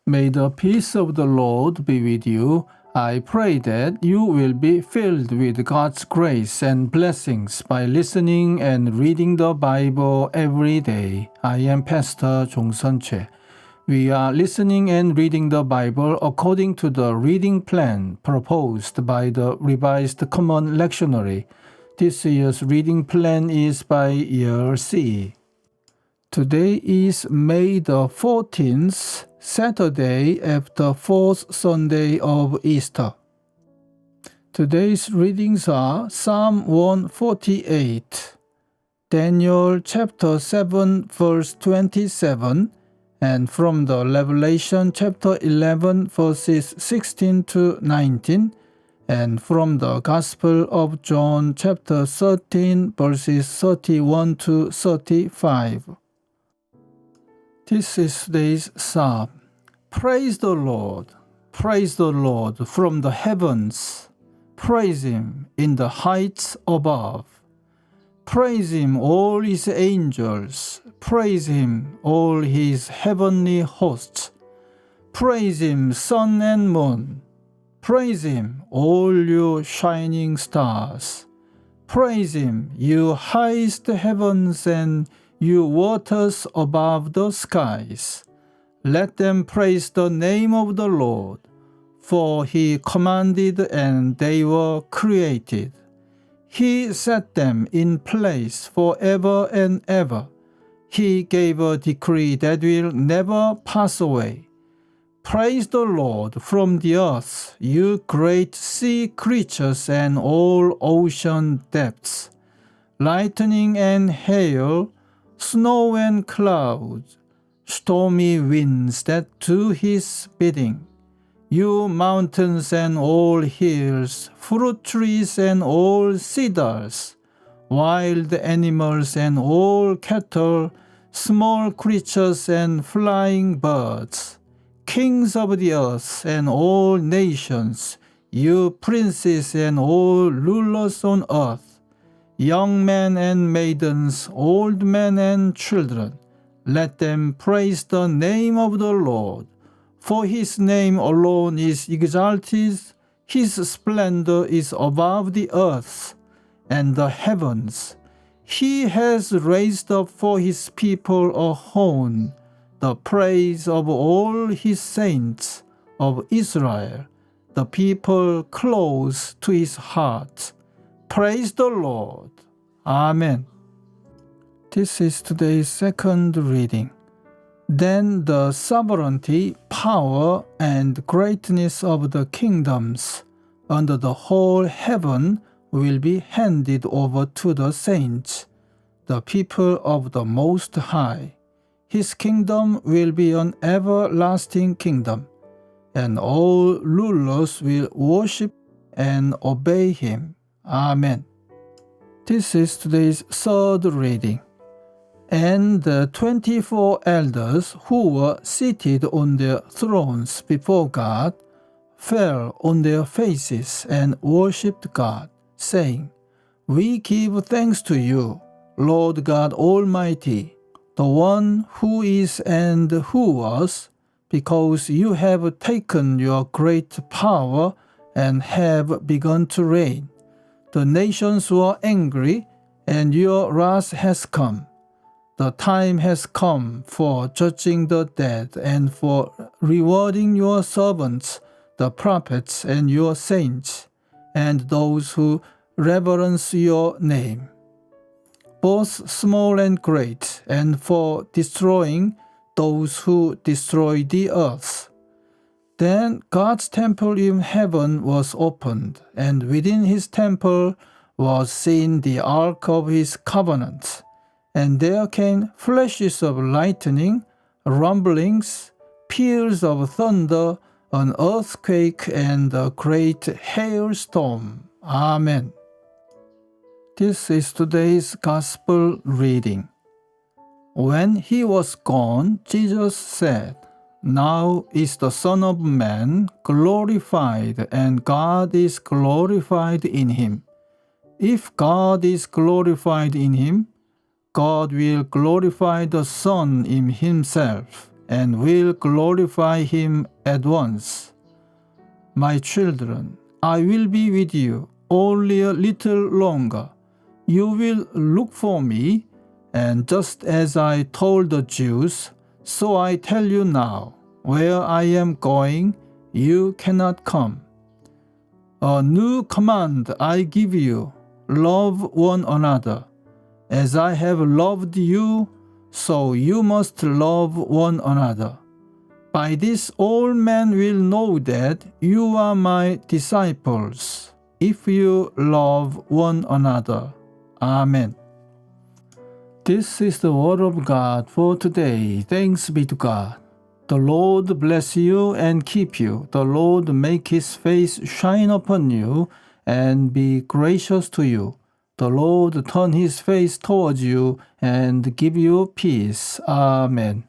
May the peace of the Lord be with you. I pray that you will be filled with God's grace and blessings by listening and reading the Bible every day. I am Pastor 종선채. We are listening and reading the Bible according to the reading plan proposed by the Revised Common Lectionary. This year's reading plan is by year C. Today is May the 14th, Saturday after fourth Sunday of Easter. Today's readings are Psalm 148, Daniel chapter 7 verse 27, and from the Revelation chapter 11 verses 16 to 19, and from the Gospel of John chapter 13 verses 31 to 35. This is today's psalm. Praise the Lord from the heavens. Praise Him in the heights above. Praise Him, all His angels. Praise Him, all His heavenly hosts. Praise Him, sun and moon. Praise Him, all you shining stars. Praise Him, you highest heavens and you waters above the skies. Let them praise the name of the Lord, for He commanded and they were created. He set them in place forever and ever. He gave a decree that will never pass away. Praise the Lord from the earth, you great sea creatures and all ocean depths. Lightning and hail, snow and clouds, stormy winds that do His bidding. You mountains and all hills, fruit trees and all cedars, wild animals and all cattle, small creatures and flying birds, kings of the earth and all nations, you princes and all rulers on earth, young men and maidens, old men and children, let them praise the name of the Lord. For His name alone is exalted, His splendor is above the earth and the heavens. He has raised up for His people a horn, the praise of all His saints of Israel, the people close to His heart. Praise the Lord. Amen. This is today's second reading. Then the sovereignty, power, and greatness of the kingdoms under the whole heaven will be handed over to the saints, the people of the Most High. His kingdom will be an everlasting kingdom, and all rulers will worship and obey Him. Amen. This is today's third reading. And the 24 elders who were seated on their thrones before God fell on their faces and worshipped God, saying, We give thanks to you, Lord God Almighty, the one who is and who was, because you have taken your great power and have begun to reign. The nations were angry, and your wrath has come. The time has come for judging the dead and for rewarding your servants, the prophets and your saints, and those who reverence your name, both small and great, and for destroying those who destroy the earth. Then God's temple in heaven was opened, and within His temple was seen the ark of His covenant. And there came flashes of lightning, rumblings, peals of thunder, an earthquake, and a great hailstorm. Amen. This is today's Gospel reading. When He was gone, Jesus said, Now is the Son of Man glorified, and God is glorified in Him. If God is glorified in Him, God will glorify the Son in Himself, and will glorify him at once. My children, I will be with you only a little longer. You will look for me, and just as I told the Jews, so I tell you now, where I am going, you cannot come. A new command I give you, love one another. As I have loved you, so you must love one another. By this all men will know that you are my disciples, if you love one another. Amen. This is the word of God for today. Thanks be to God. The Lord bless you and keep you. The Lord make his face shine upon you and be gracious to you. The Lord turn his face towards you and give you peace. Amen.